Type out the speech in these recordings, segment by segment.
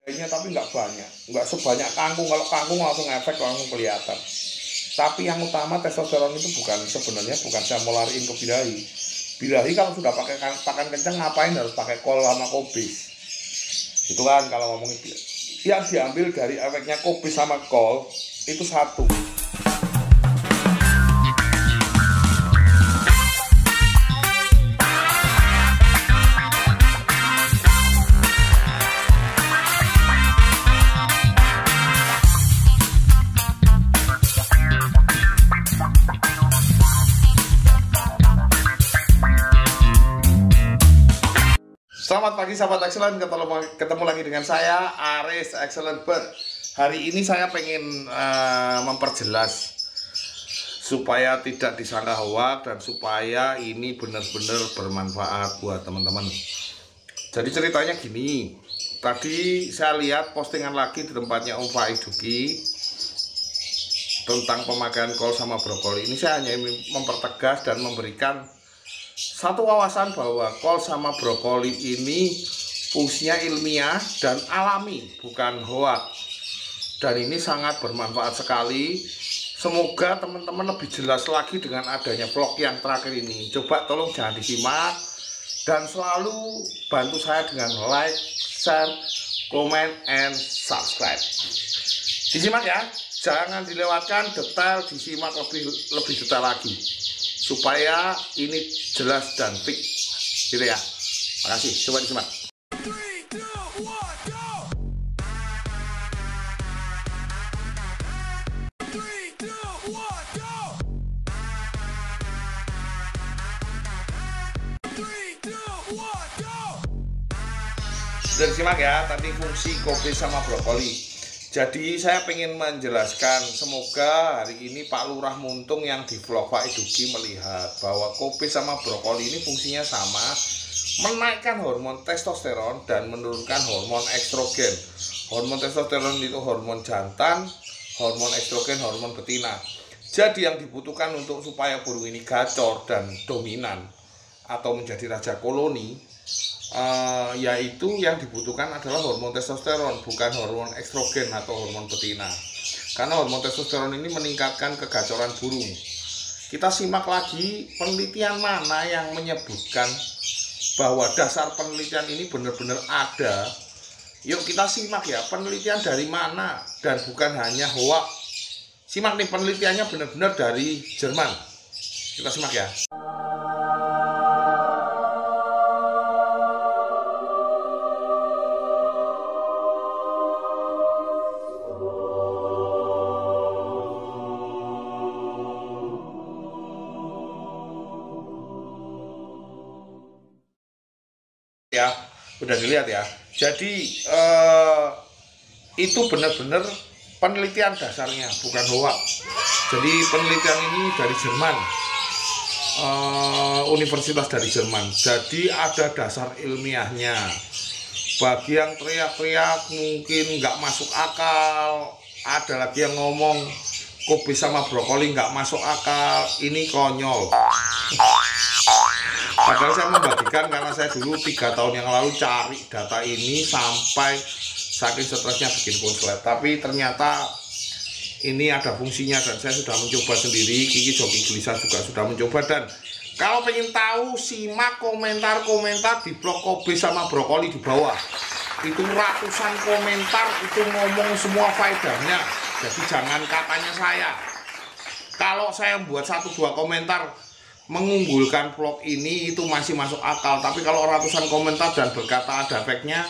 Kayaknya tapi nggak banyak, nggak sebanyak kangkung. Kalau kangkung langsung efek, langsung kelihatan. Tapi yang utama testosteron itu sebenarnya bukan saya mau lariin ke birahi. Birahi kalau sudah pakai pakan kencang ngapain harus pakai kol sama kubis? Itu kan kalau ngomongin yang diambil dari efeknya kubis sama kol itu satu. Selamat pagi sahabat excellent, ketemu lagi dengan saya Aris Excellent Bird. Hari ini saya pengen memperjelas supaya tidak disangka hoax dan supaya ini benar-benar bermanfaat buat teman-teman. Jadi ceritanya gini, tadi saya lihat postingan lagi di tempatnya Om Faiduki tentang pemakaian kol sama brokoli. Ini saya hanya mempertegas dan memberikan satu wawasan bahwa kol sama brokoli ini fungsinya ilmiah dan alami, bukan hoax. Dan ini sangat bermanfaat sekali. Semoga teman-teman lebih jelas lagi dengan adanya vlog yang terakhir ini. Coba tolong jangan disimak dan selalu bantu saya dengan like, share, comment, and subscribe. Disimak ya, jangan dilewatkan, detail disimak lebih detail lagi supaya ini jelas dan fix gitu ya. Makasih, coba disimak. Sudah disimak ya tadi fungsi kopi sama brokoli. Jadi saya ingin menjelaskan, semoga hari ini Pak Lurah Muntung yang di vlog Pak Eduki melihat bahwa kopi sama brokoli ini fungsinya sama, menaikkan hormon testosteron dan menurunkan hormon estrogen. Hormon testosteron itu hormon jantan, hormon estrogen hormon betina. Jadi yang dibutuhkan untuk supaya burung ini gacor dan dominan atau menjadi raja koloni, yaitu yang dibutuhkan adalah hormon testosteron, bukan hormon estrogen atau hormon betina. Karena hormon testosteron ini meningkatkan kegacoran burung. Kita simak lagi penelitian mana yang menyebutkan bahwa dasar penelitian ini benar-benar ada. Yuk kita simak ya, penelitian dari mana dan bukan hanya hoax. Simak nih, penelitiannya benar-benar dari Jerman. Kita simak ya. Ya, udah dilihat ya. Jadi itu benar-benar penelitian dasarnya, bukan hoax. Jadi penelitian ini dari Jerman, universitas dari Jerman. Jadi ada dasar ilmiahnya. Bagi yang teriak-teriak mungkin nggak masuk akal, ada lagi yang ngomong kopi sama brokoli nggak masuk akal, ini konyol. Padahal saya membagikan karena saya dulu 3 tahun yang lalu cari data ini sampai saking stresnya bikin konslet. Tapi ternyata ini ada fungsinya dan saya sudah mencoba sendiri. Kiki Joki Gelisah juga sudah mencoba. Dan kalau pengen tahu, simak komentar-komentar di blog kopi sama brokoli di bawah. Itu ratusan komentar, itu ngomong semua faedahnya. Jadi jangan katanya saya. Kalau saya buat 1-2 komentar mengunggulkan vlog ini itu masih masuk akal, tapi kalau ratusan komentar dan berkata ada efeknya,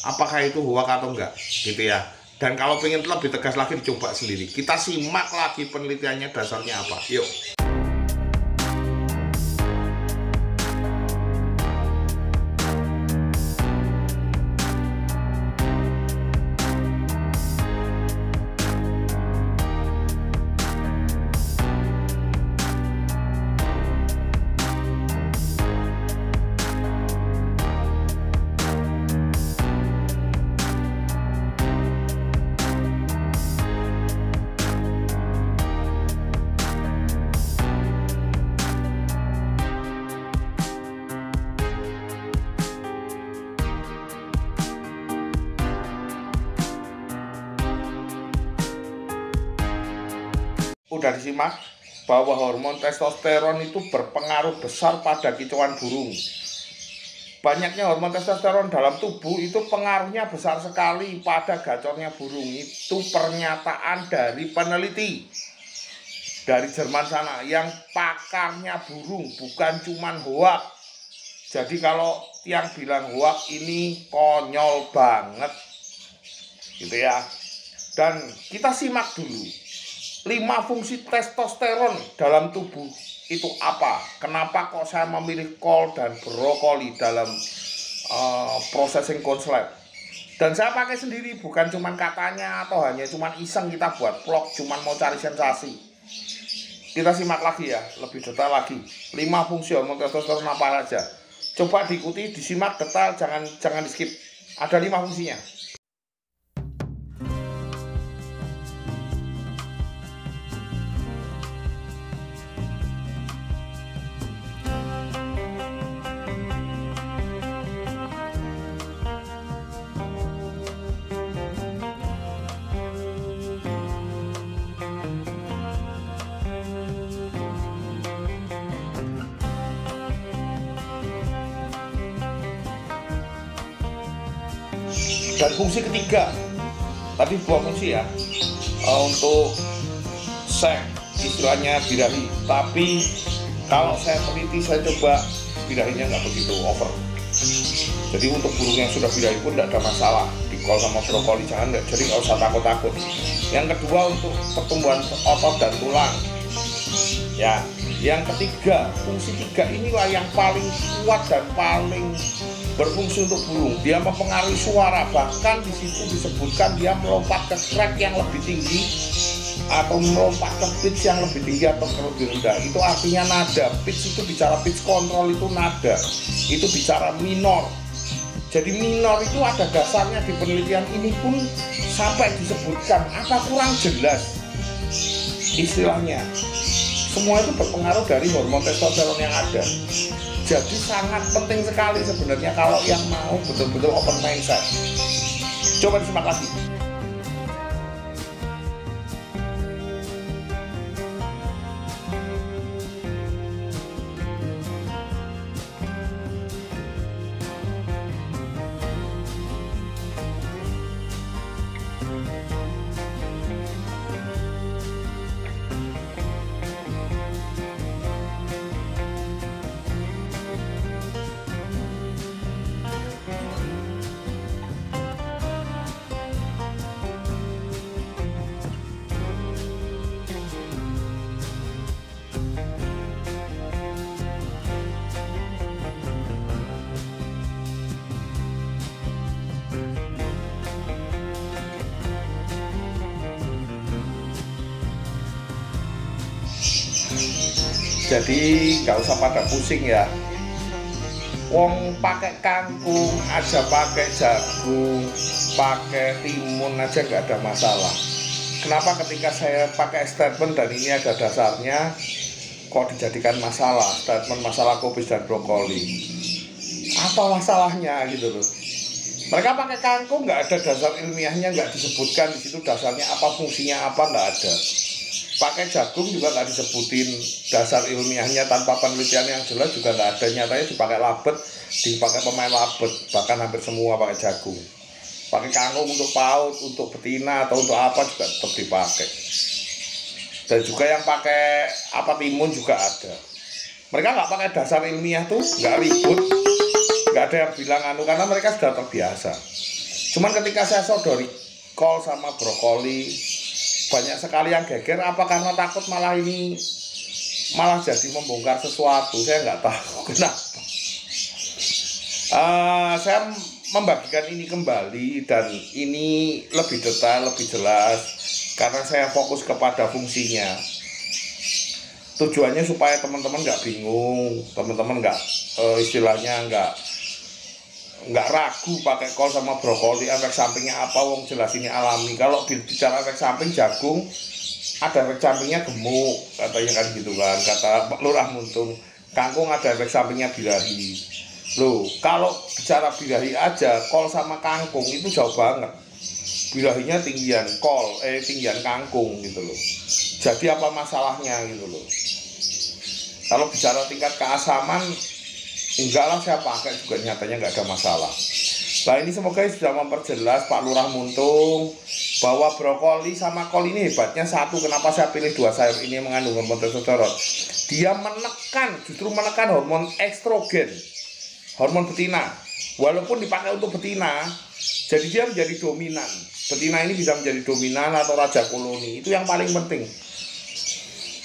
apakah itu hoax atau enggak gitu ya. Dan kalau pengen lebih tegas lagi, dicoba sendiri. Kita simak lagi penelitiannya dasarnya apa, yuk. udah disimak bahwa hormon testosteron itu berpengaruh besar pada kicauan burung. Banyaknya hormon testosteron dalam tubuh itu pengaruhnya besar sekali pada gacornya burung. Itu pernyataan dari peneliti dari Jerman sana yang pakarnya burung, bukan cuman hoak. Jadi kalau yang bilang hoak ini konyol banget gitu ya. Dan kita simak dulu 5 fungsi testosteron dalam tubuh itu apa? Kenapa kok saya memilih kol dan brokoli dalam processing konslet? Dan saya pakai sendiri, bukan cuman katanya atau hanya cuman iseng kita buat vlog, cuman mau cari sensasi. Kita simak lagi ya, lebih detail lagi. 5 fungsi hormon testosteron apa saja? Coba diikuti, disimak detail, jangan di skip. Ada 5 fungsinya. Dan fungsi ketiga, tadi 2 fungsi ya, untuk seks istilahnya birahi. Tapi kalau saya teliti, saya coba birahinya nggak begitu over. Jadi untuk burung yang sudah birahi pun tidak ada masalah di kol sama brokoli, jadi nggak usah takut-takut. Yang kedua untuk pertumbuhan otot dan tulang. Ya, yang ketiga, fungsi 3 inilah yang paling kuat dan paling berfungsi untuk burung. Dia mempengaruhi suara, bahkan di situ disebutkan dia melompat ke crack yang lebih tinggi atau melompat ke pitch yang lebih tinggi atau lebih rendah. Itu artinya nada. Pitch itu bicara pitch control, itu nada. Itu bicara minor. Jadi minor itu ada dasarnya di penelitian ini pun sampai disebutkan. Apa kurang jelas istilahnya? Semua itu berpengaruh dari hormon testosteron yang ada. Jadi sangat penting sekali sebenarnya kalau yang mau betul-betul open mindset. Coba disimak lagi. Jadi nggak usah pada pusing ya. Wong pakai kangkung aja, pakai jagung, pakai timun aja nggak ada masalah. Kenapa ketika saya pakai statement dan ini ada dasarnya kok dijadikan masalah? Statement masalah kopis dan brokoli. Apa masalahnya gitu loh? Mereka pakai kangkung nggak ada dasar ilmiahnya, nggak disebutkan di situ dasarnya apa, fungsinya apa, nggak ada. Pakai jagung juga nggak disebutin dasar ilmiahnya, tanpa penelitian yang jelas juga nggak ada. Nyatanya dipakai labet, dipakai pemain labet, bahkan hampir semua pakai jagung. Pakai kangkung untuk paut, untuk betina atau untuk apa juga tetap dipakai. Dan juga yang pakai apa timun juga ada. Mereka nggak pakai dasar ilmiah tuh, nggak ribut, nggak ada yang bilang anu, karena mereka sudah terbiasa. Cuman ketika saya sodori kol sama brokoli, banyak sekali yang geger. Apa karena takut malah ini malah jadi membongkar sesuatu? Saya nggak tahu kenapa. Saya membagikan ini kembali dan ini lebih detail, lebih jelas karena saya fokus kepada fungsinya. Tujuannya supaya teman-teman nggak bingung, teman-teman nggak istilahnya nggak ragu pakai kol sama brokoli. Efek sampingnya apa? Wong jelas ini alami. Kalau bicara efek samping jagung, ada efek sampingnya gemuk katanya kan gitu kan, kata Pak Lurah Muntung. Kangkung ada efek sampingnya birahi. Loh, kalau bicara birahi aja, kol sama kangkung itu jauh banget. Birahinya tinggian kol, tinggian kangkung gitu loh. Jadi apa masalahnya gitu loh. Kalau bicara tingkat keasaman, enggak lah, saya pakai juga nyatanya nggak ada masalah. Nah ini semoga sudah memperjelas Pak Lurah Muntung bahwa brokoli sama kol ini hebatnya satu, kenapa saya pilih dua sayur ini yang mengandung hormon testosteron. Dia justru menekan hormon estrogen, hormon betina. Walaupun dipakai untuk betina, jadi dia menjadi dominan. Betina ini bisa menjadi dominan atau raja koloni, itu yang paling penting.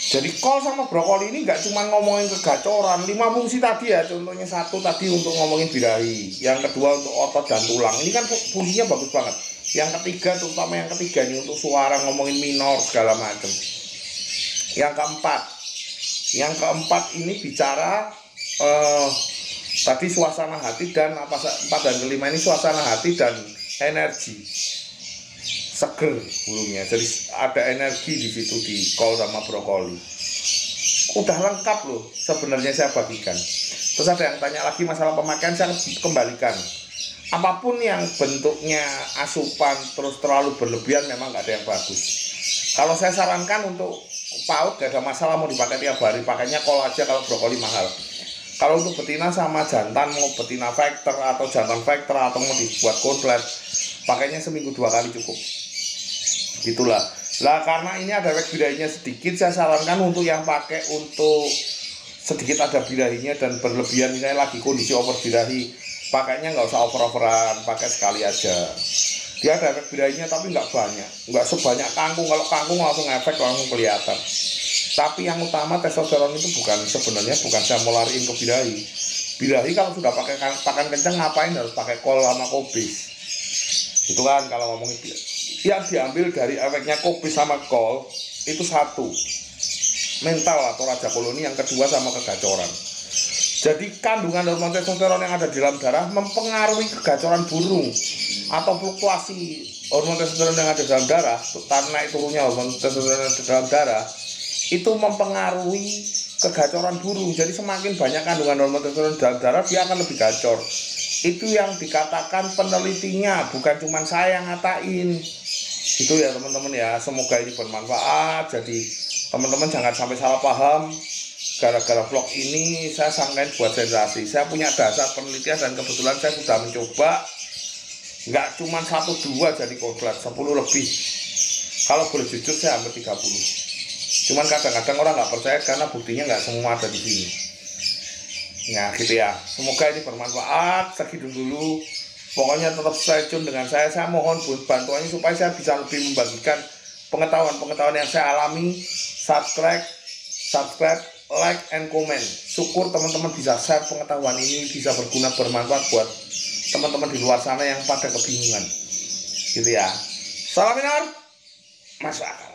Jadi kol sama brokoli ini nggak cuma ngomongin kegacoran, 5 fungsi tadi ya, contohnya satu tadi untuk ngomongin birahi, yang kedua untuk otot dan tulang, ini kan fungsinya bagus banget. Yang ketiga, terutama yang ketiga ini untuk suara, ngomongin minor segala macam. Yang keempat ini bicara tadi suasana hati dan empat dan kelima ini suasana hati dan energi. Seger bulunya, jadi ada energi di situ di kol sama brokoli. Udah lengkap loh sebenarnya saya bagikan. Terus ada yang tanya lagi masalah pemakaian, saya kembalikan. Apapun yang bentuknya asupan terus terlalu berlebihan memang nggak ada yang bagus. Kalau saya sarankan untuk PAUD gak ada masalah, mau dipakai tiap hari, pakainya kol aja kalau brokoli mahal. Kalau untuk betina sama jantan, mau betina factor atau jantan factor atau mau dibuat komplit, pakainya seminggu 2 kali cukup. Gitulah. Lah karena ini ada efek birahinya sedikit, saya sarankan untuk yang pakai untuk sedikit ada birahinya dan berlebihan, misalnya lagi kondisi over birahi, pakainya nggak usah over-overan, pakai sekali aja. Dia ada efek birahinya tapi nggak banyak, nggak sebanyak kangkung. Kalau kangkung langsung efek, langsung kelihatan. Tapi yang utama testosteron itu sebenarnya bukan saya mau lariin ke birahi. Birahi kalau sudah pakai pakan kencang, ngapain harus pakai kol sama kobis? Itu kan kalau ngomongin yang diambil dari efeknya kobis sama kol itu satu, mental atau raja koloni, yang kedua sama kegacoran. Jadi kandungan hormon testosteron yang ada di dalam darah mempengaruhi kegacoran burung atau fluktuasi hormon testosteron yang ada di dalam darah, karena turunnya hormon testosteron yang ada di dalam darah itu mempengaruhi kegacoran burung. Jadi semakin banyak kandungan hormon testosteron di dalam darah, dia akan lebih gacor. Itu yang dikatakan penelitinya, bukan cuma saya yang ngatain. Itu ya teman-teman ya, semoga ini bermanfaat. Jadi teman-teman jangan sampai salah paham. Gara-gara vlog ini saya sangkain buat sensasi. Saya punya dasar penelitian dan kebetulan saya sudah mencoba. Nggak cuma 1-2 jadi komplit, 10 lebih. Kalau boleh jujur saya hampir 30. Cuman kadang-kadang orang nggak percaya karena buktinya nggak semua ada di sini. Nah gitu ya, semoga ini bermanfaat. Segitu dulu, pokoknya tetap stay tune dengan saya. Saya mohon bantuannya supaya saya bisa lebih membagikan pengetahuan-pengetahuan yang saya alami. Subscribe, like, and comment. Syukur teman-teman bisa share pengetahuan ini, bisa berguna, bermanfaat buat teman-teman di luar sana yang pada kebingungan gitu ya. Salam minor, masuk akal.